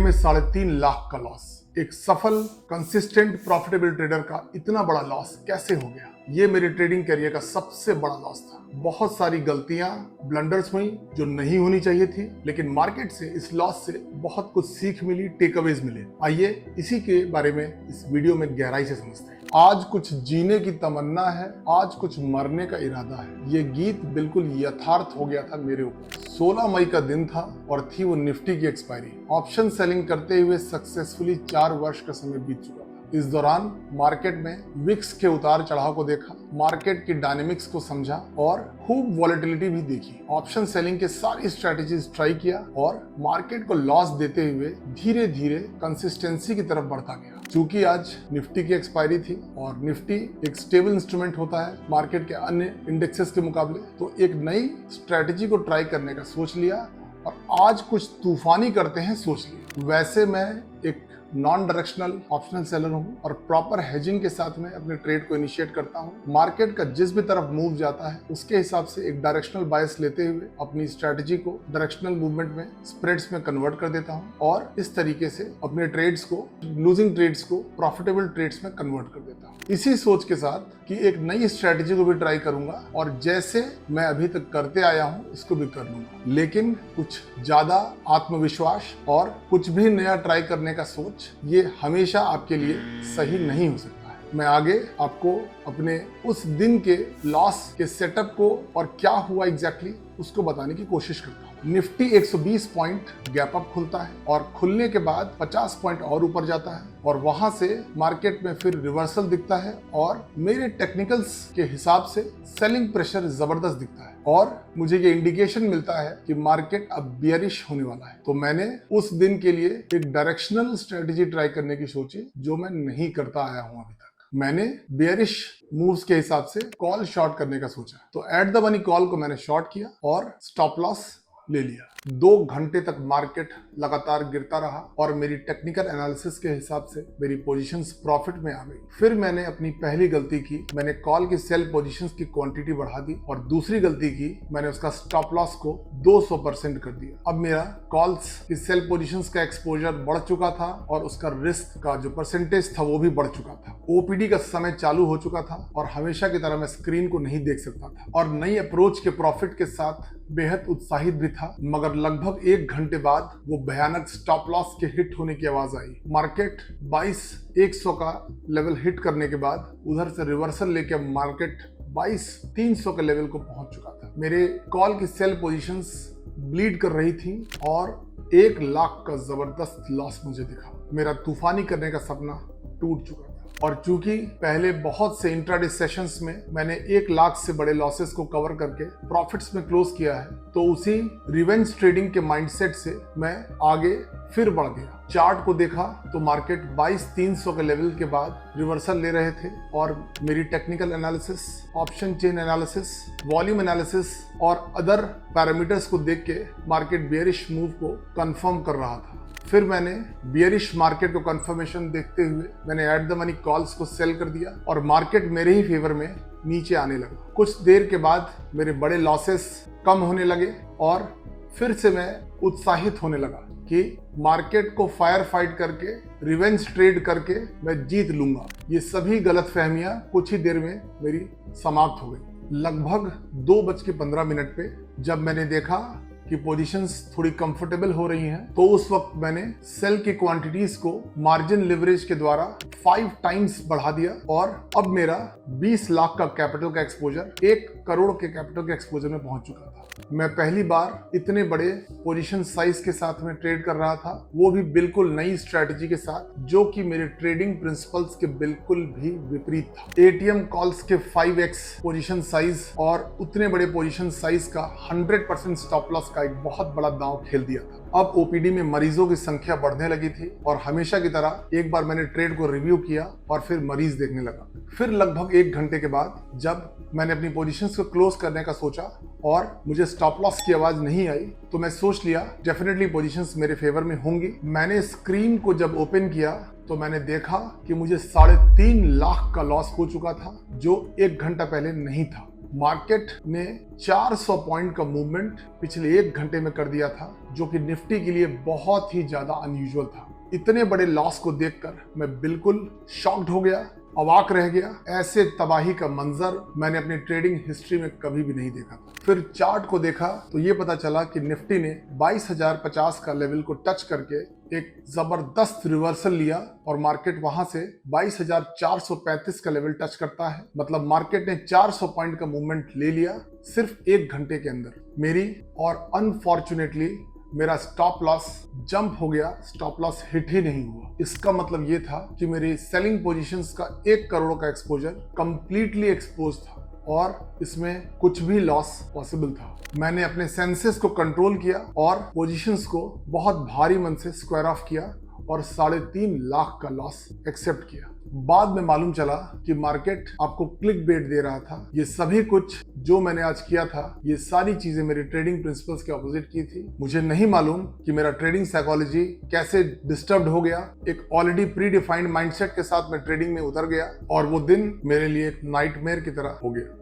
में 3.5 लाख का लॉस। एक सफल कंसिस्टेंट प्रॉफिटेबल ट्रेडर का इतना बड़ा लॉस कैसे हो गया? ये मेरे ट्रेडिंग करियर का सबसे बड़ा लॉस था। बहुत सारी गलतियां, ब्लंडर्स हुई जो नहीं होनी चाहिए थी, लेकिन मार्केट से इस लॉस से बहुत कुछ सीख मिली, टेकअवेज मिले। आइए इसी के बारे में इस वीडियो में गहराई से समझते हैं। आज कुछ जीने की तमन्ना है, आज कुछ मरने का इरादा है। ये गीत बिल्कुल यथार्थ हो गया था मेरे ऊपर। 16 मई का दिन था और थी वो निफ्टी की एक्सपायरी। ऑप्शन सेलिंग करते हुए सक्सेसफुली 4 वर्ष का समय बीत चुका था। इस दौरान मार्केट में विक्स के उतार चढ़ाव को देखा, मार्केट की डायनेमिक्स को समझा और खूब वॉलेटिलिटी भी देखी। ऑप्शन सेलिंग के सारी स्ट्रेटेजीज ट्राई किया और मार्केट को लॉस देते हुए धीरे धीरे कंसिस्टेंसी की तरफ बढ़ता गया। चूंकि आज निफ्टी की एक्सपायरी थी और निफ्टी एक स्टेबल इंस्ट्रूमेंट होता है मार्केट के अन्य इंडेक्सेस के मुकाबले, तो एक नई स्ट्रेटेजी को ट्राई करने का सोच लिया और आज कुछ तूफानी करते हैं सोच लिया। वैसे मैं एक नॉन डायरेक्शनल ऑप्शनल सेलर हूँ और प्रॉपर हेजिंग के साथ में अपने ट्रेड को इनिशिएट करता हूँ। मार्केट का जिस भी तरफ मूव जाता है उसके हिसाब से एक डायरेक्शनल बायस लेते हुए अपनी स्ट्रेटजी को डायरेक्शनल मूवमेंट में, स्प्रेड्स में कन्वर्ट कर देता हूँ और इस तरीके से अपने ट्रेड्स को, लूजिंग ट्रेड्स को प्रॉफिटेबल ट्रेड्स में कन्वर्ट कर देता हूँ। इसी सोच के साथ कि एक नई स्ट्रेटजी को भी ट्राई करूंगा और जैसे मैं अभी तक करते आया हूँ इसको भी कर लूंगा, लेकिन कुछ ज्यादा आत्मविश्वास और कुछ भी नया ट्राई करने का सोच, ये हमेशा आपके लिए सही नहीं हो सकता है। मैं आगे आपको अपने उस दिन के लॉस के सेटअप को और क्या हुआ एग्जैक्टली उसको बताने की कोशिश करता हूँ। निफ्टी 120 पॉइंट गैप अप खुलता है और खुलने के बाद 50 पॉइंट और ऊपर जाता है और वहां से मार्केट में फिर रिवर्सल दिखता है और मेरे टेक्निकल्स के हिसाब से सेलिंग प्रेशर जबरदस्त दिखता है और मुझे ये इंडिकेशन मिलता है कि मार्केट अब बियरिश होने वाला है। तो मैंने उस दिन के लिए एक डायरेक्शनल स्ट्रेटेजी ट्राई करने की सोची जो मैं नहीं करता आया हूं अभी तक। मैंने बेयरिश मूव्स के हिसाब से कॉल शॉर्ट करने का सोचा, तो एट द मनी कॉल को मैंने शॉर्ट किया और स्टॉप लॉस ले लिया। 2 घंटे तक मार्केट लगातार गिरता रहा और मेरी टेक्निकल एनालिसिस के हिसाब से मेरी पोजीशंस प्रॉफिट में आ गई। फिर मैंने अपनी पहली गलती की, मैंने कॉल की सेल पोजीशंस की क्वांटिटी बढ़ा दी और दूसरी गलती की, मैंने उसका स्टॉप लॉस को 200% कर दिया। अब मेरा कॉल्स की सेल पोजीशंस का एक्सपोजर बढ़ चुका था और उसका रिस्क का जो परसेंटेज था वो भी बढ़ चुका था। ओपीडी का समय चालू हो चुका था और हमेशा की तरह मैं स्क्रीन को नहीं देख सकता था और नई अप्रोच के प्रॉफिट के साथ बेहद उत्साहित भी था, मगर लगभग 1 घंटे बाद वो भयानक स्टॉप लॉस के हिट होने की आवाज आई। मार्केट 22,100 का लेवल हिट करने के बाद उधर से रिवर्सल लेके मार्केट 22,300 के लेवल को पहुंच चुका था। मेरे कॉल की सेल पोजीशंस ब्लीड कर रही थी और 1 लाख का जबरदस्त लॉस मुझे दिखा। मेरा तूफानी करने का सपना टूट चुका था और चूंकि पहले बहुत से इंट्राडे सेशंस में मैंने 1 लाख से बड़े लॉसेस को कवर करके प्रॉफिट्स में क्लोज किया है, तो उसी रिवेंज ट्रेडिंग के माइंडसेट से मैं आगे फिर बढ़ गया। चार्ट को देखा तो मार्केट 22,300 के लेवल के बाद रिवर्सल ले रहे थे और मेरी technical analysis, option chain analysis, volume analysis और अदर पैरामीटर्स को देख के मार्केट बेयरिश मूव को कंफर्म कर रहा था। फिर मैंने बियरिश मार्केट को कंफर्मेशन देखते हुए मैंने एट द मनी कॉल्स को सेल कर दिया और मार्केट मेरे ही फेवर में नीचे आने लगा। कुछ देर के बाद मेरे बड़े लॉसेस कम होने लगे और फिर से मैं उत्साहित होने लगा कि मार्केट को फायर फाइट करके, रिवेंज ट्रेड करके मैं जीत लूंगा। ये सभी गलतफहमियां कुछ ही देर में मेरी समाप्त हो गई। लगभग 2:15 पे जब मैंने देखा कि पोजीशंस थोड़ी कंफर्टेबल हो रही हैं, तो उस वक्त मैंने सेल की क्वांटिटीज को मार्जिन लिवरेज के द्वारा 5 टाइम्स बढ़ा दिया और अब मेरा 20 लाख का कैपिटल का एक्सपोजर 1 करोड़ के कैपिटल के एक्सपोजर में पहुंच चुका था। मैं पहली बार इतने बड़े पोजीशन साइज के साथ में ट्रेड कर रहा था, वो भी बिल्कुल नई स्ट्रेटजी के साथ, जो कि मेरे ट्रेडिंग प्रिंसिपल्स के बिल्कुल भी विपरीत था। एटीएम कॉल्स के 5x पोजीशन साइज और उतने बड़े पोजीशन साइज का 100% स्टॉप लॉस का एक बहुत बड़ा दांव खेल दिया था। अब ओपीडी में मरीजों की संख्या बढ़ने लगी थी और हमेशा की तरह एक बार मैंने ट्रेड को रिव्यू किया और फिर मरीज देखने लगा। फिर लगभग 1 घंटे के बाद जब मैंने अपनी पोजीशंस को क्लोज करने का सोचा और मुझे स्टॉप लॉस की आवाज नहीं आई, तो मैं सोच लिया डेफिनेटली पोजीशंस मेरे फेवर में होंगी। मैंने स्क्रीन को जब ओपन किया तो मैंने देखा कि मुझे 3.5 लाख का लॉस हो चुका था, जो 1 घंटा पहले नहीं था। मार्केट ने 400 पॉइंट का मूवमेंट पिछले 1 घंटे में कर दिया था, जो कि निफ्टी के लिए बहुत ही ज्यादा अनयूजुअल था। इतने बड़े लॉस को देखकर मैं बिल्कुल शॉक्ड हो गया, अवाक रह गया। ऐसे तबाही का मंजर मैंने अपनी ट्रेडिंग हिस्ट्री में कभी भी नहीं देखा था। फिर चार्ट को देखा तो ये पता चला कि निफ्टी ने 22,050 का लेवल को टच करके एक जबरदस्त रिवर्सल लिया और मार्केट वहां से 22,435 का लेवल टच करता है। मतलब मार्केट ने 400 पॉइंट का मूवमेंट ले लिया सिर्फ 1 घंटे के अंदर। मेरी और अनफॉर्चुनेटली मेरा स्टॉप लॉस जंप हो गया, स्टॉप लॉस हिट ही नहीं हुआ। इसका मतलब ये था कि मेरी सेलिंग पोजीशंस का 1 करोड़ का एक्सपोजर कंप्लीटली एक्सपोज था और इसमें कुछ भी लॉस पॉसिबल था। मैंने अपने सेंसेस को कंट्रोल किया और पोजीशंस को बहुत भारी मन से स्क्वायर ऑफ किया और 3.5 लाख का लॉस एक्सेप्ट किया। बाद में मालूम चला कि मार्केट आपको क्लिक बेट दे रहा था। ये सभी कुछ जो मैंने आज किया था, ये सारी चीजें मेरे ट्रेडिंग प्रिंसिपल्स के ऑपोजिट की थी। मुझे नहीं मालूम कि मेरा ट्रेडिंग साइकोलॉजी कैसे डिस्टर्ब हो गया। एक ऑलरेडी प्री डिफाइंड माइंडसेट के साथ मैं ट्रेडिंग में उतर गया और वो दिन मेरे लिए एक नाइटमेयर की तरह हो गया।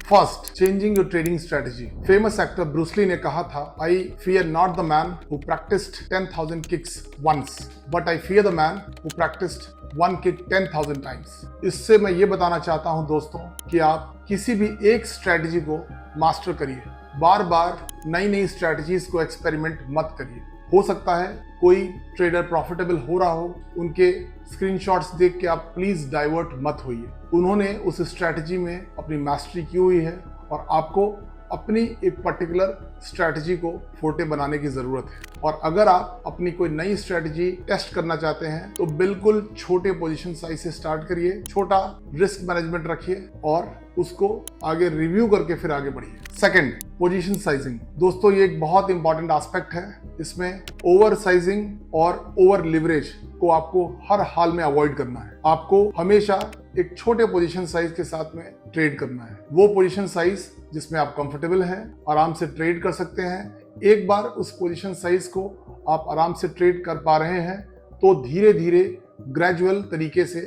First, changing your trading strategy. Famous actor Bruce Lee ने कहा था, I fear not the man who practised 10,000 kicks once, but I fear the man who practised 1 kick 10,000 times. इससे मैं ये बताना चाहता हूं दोस्तों कि आप किसी भी एक स्ट्रेटेजी को मास्टर करिए, बार बार नई नई स्ट्रेटेजीज को एक्सपेरिमेंट मत करिए। हो सकता है कोई ट्रेडर प्रॉफिटेबल हो रहा हो, उनके स्क्रीनशॉट्स देख के आप प्लीज डाइवर्ट मत होइए। उन्होंने उस स्ट्रैटेजी में अपनी मास्टरी की हुई है और आपको अपनी एक पर्टिकुलर स्ट्रैटेजी को फोर्टे बनाने की जरूरत है। और अगर आप अपनी कोई नई स्ट्रैटेजी टेस्ट करना चाहते हैं तो बिल्कुल छोटे पोजीशन साइज से स्टार्ट करिए, छोटा रिस्क मैनेजमेंट रखिए और उसको आगे रिव्यू करके फिर आगे बढ़िए। Second, position sizing. दोस्तों ये एक बहुत इंपॉर्टेंट एस्पेक्ट है। इसमें ओवर साइजिंग और ओवर लिवरेज को आपको हर हाल में अवॉइड करना है। आपको हमेशा एक छोटे पोजीशन साइज के साथ में ट्रेड करना है। वो पोजीशन साइज जिसमें आप कंफर्टेबल हैं, आराम से ट्रेड कर सकते हैं। एक बार उस पोजीशन साइज को आप आराम से ट्रेड कर पा रहे हैं तो धीरे धीरे ग्रेजुअल तरीके से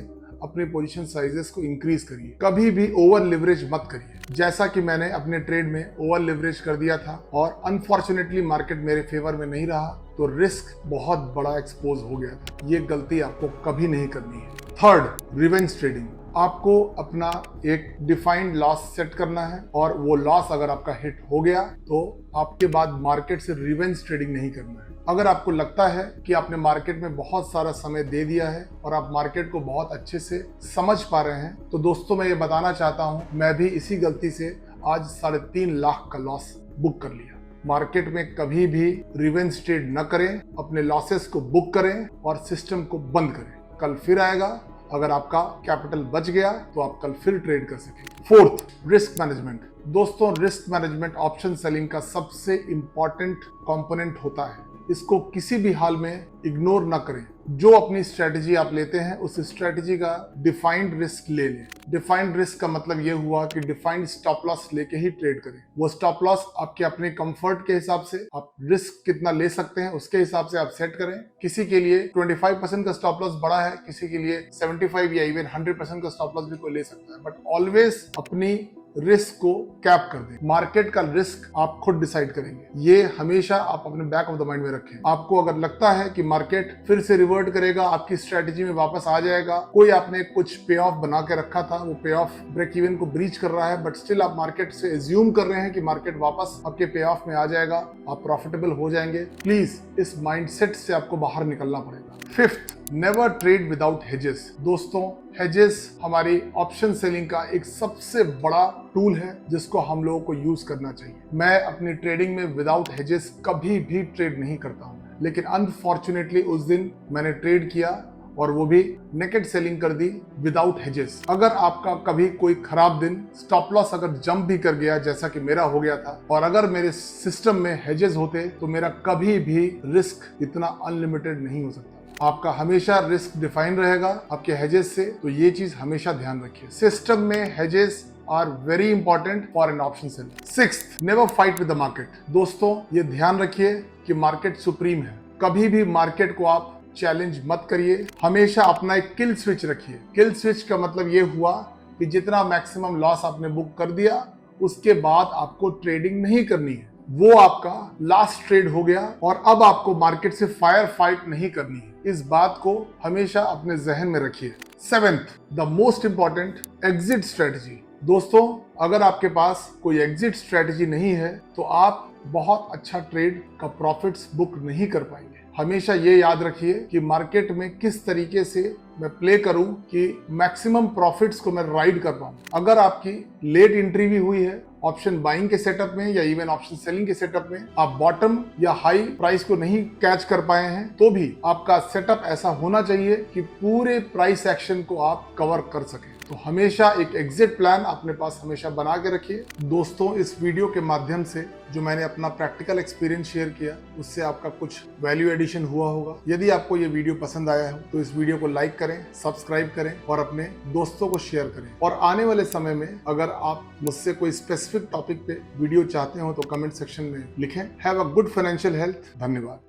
अपने पोजीशन साइजेस को इंक्रीज करिए। कभी भी ओवर लिवरेज मत करिए। जैसा कि मैंने अपने ट्रेड में ओवर लिवरेज कर दिया था और अनफॉर्चुनेटली मार्केट मेरे फेवर में नहीं रहा तो रिस्क बहुत बड़ा एक्सपोज हो गया था। ये गलती आपको कभी नहीं करनी है। Third, revenge trading. आपको अपना एक डिफाइंड लॉस सेट करना है और वो लॉस अगर आपका हिट हो गया तो आपके बाद मार्केट से रिवेंज ट्रेडिंग नहीं करना है। अगर आपको लगता है कि आपने मार्केट में बहुत सारा समय दे दिया है और आप मार्केट को बहुत अच्छे से समझ पा रहे हैं तो दोस्तों मैं ये बताना चाहता हूं, मैं भी इसी गलती से आज 3.5 लाख का लॉस बुक कर लिया। मार्केट में कभी भी रिवेंज ट्रेड न करें, अपने लॉसेस को बुक करें और सिस्टम को बंद करें। कल फिर आएगा, अगर आपका कैपिटल बच गया तो आप कल फिर ट्रेड कर सकेंगे। Fourth, risk management. दोस्तों रिस्क मैनेजमेंट ऑप्शन सेलिंग का सबसे इंपॉर्टेंट कंपोनेंट होता है। इसको किसी भी हाल में इग्नोर ना करें। जो अपनी स्ट्रेटेजी आप लेते हैं उस स्ट्रेटेजी का डिफाइंड रिस्क ले लें। डिफाइंड रिस्क का मतलब ये हुआ कि डिफाइंड स्टॉप लॉस लेके ही ट्रेड करें। वो स्टॉप लॉस आपके अपने कंफर्ट के हिसाब से, आप रिस्क कितना ले सकते हैं उसके हिसाब से आप सेट करें। किसी के लिए 25% का स्टॉप लॉस बड़ा है, किसी के लिए 75 या इवन 100% का स्टॉप लॉस भी कोई ले सकता है, बट ऑलवेज अपनी रिस्क को कैप कर दें। मार्केट का रिस्क आप खुद डिसाइड करेंगे, ये हमेशा आप अपने बैक ऑफ द माइंड में रखें। आपको अगर लगता है कि मार्केट फिर से रिवर्ट करेगा, आपकी स्ट्रेटेजी में वापस आ जाएगा, कोई आपने कुछ पे ऑफ बना के रखा था, वो पे ऑफ ब्रेक इवन को ब्रीच कर रहा है, बट स्टिल आप मार्केट से एज्यूम कर रहे हैं कि मार्केट वापस आपके पे ऑफ में आ जाएगा, आप प्रॉफिटेबल हो जाएंगे, प्लीज इस माइंडसेट से आपको बाहर निकलना पड़ेगा। Fifth, never trade without hedges. दोस्तों हेजेस हमारी ऑप्शन सेलिंग का एक सबसे बड़ा टूल है जिसको हम लोगों को यूज करना चाहिए। मैं अपनी ट्रेडिंग में विदाउट हेजेस कभी भी ट्रेड नहीं करता हूं, लेकिन अनफॉर्चुनेटली उस दिन मैंने ट्रेड किया और वो भी नेकेड सेलिंग कर दी विदाउट हेजेस। अगर आपका कभी कोई खराब दिन स्टॉप लॉस अगर जंप भी कर गया जैसा कि मेरा हो गया था और अगर मेरे सिस्टम में हेजेस होते तो मेरा कभी भी रिस्क इतना अनलिमिटेड नहीं हो सकता। आपका हमेशा रिस्क डिफाइन रहेगा आपके हेजेस से, तो ये चीज हमेशा ध्यान रखिए। सिस्टम में hedges are very important for an option seller. Sixth, never fight with the market. दोस्तों ये ध्यान रखिए कि मार्केट सुप्रीम है, कभी भी मार्केट को आप चैलेंज मत करिए, हमेशा अपना एक किल स्विच रखिए। किल स्विच का मतलब ये हुआ कि जितना मैक्सिमम लॉस आपने बुक कर दिया उसके बाद आपको ट्रेडिंग नहीं करनी है, वो आपका लास्ट ट्रेड हो गया और अब आपको मार्केट से फायर फाइट नहीं करनी है। इस बात को हमेशा अपने जहन में रखिए। 7th, the most important, exit strategy. दोस्तों, अगर आपके पास कोई एग्जिट स्ट्रेटजी नहीं है तो आप बहुत अच्छा ट्रेड का प्रॉफिट्स बुक नहीं कर पाएंगे। हमेशा ये याद रखिए कि मार्केट में किस तरीके से मैं प्ले करूं कि मैक्सिमम प्रॉफिट्स को मैं राइड कर पाऊं। अगर आपकी लेट एंट्री भी हुई है ऑप्शन बाइंग के सेटअप में या इवन ऑप्शन सेलिंग के सेटअप में, आप बॉटम या हाई प्राइस को नहीं कैच कर पाए हैं, तो भी आपका सेटअप ऐसा होना चाहिए कि पूरे प्राइस एक्शन को आप कवर कर सकें। तो हमेशा एक एग्जिट प्लान अपने पास हमेशा बना के रखिए। दोस्तों, इस वीडियो के माध्यम से जो मैंने अपना प्रैक्टिकल एक्सपीरियंस शेयर किया उससे आपका कुछ वैल्यू एडिशन हुआ होगा। यदि आपको ये वीडियो पसंद आया हो तो इस वीडियो को लाइक करें, सब्सक्राइब करें और अपने दोस्तों को शेयर करें। और आने वाले समय में अगर आप मुझसे कोई स्पेसिफिक टॉपिक पे वीडियो चाहते हो तो कमेंट सेक्शन में लिखें। Have a good financial health. धन्यवाद।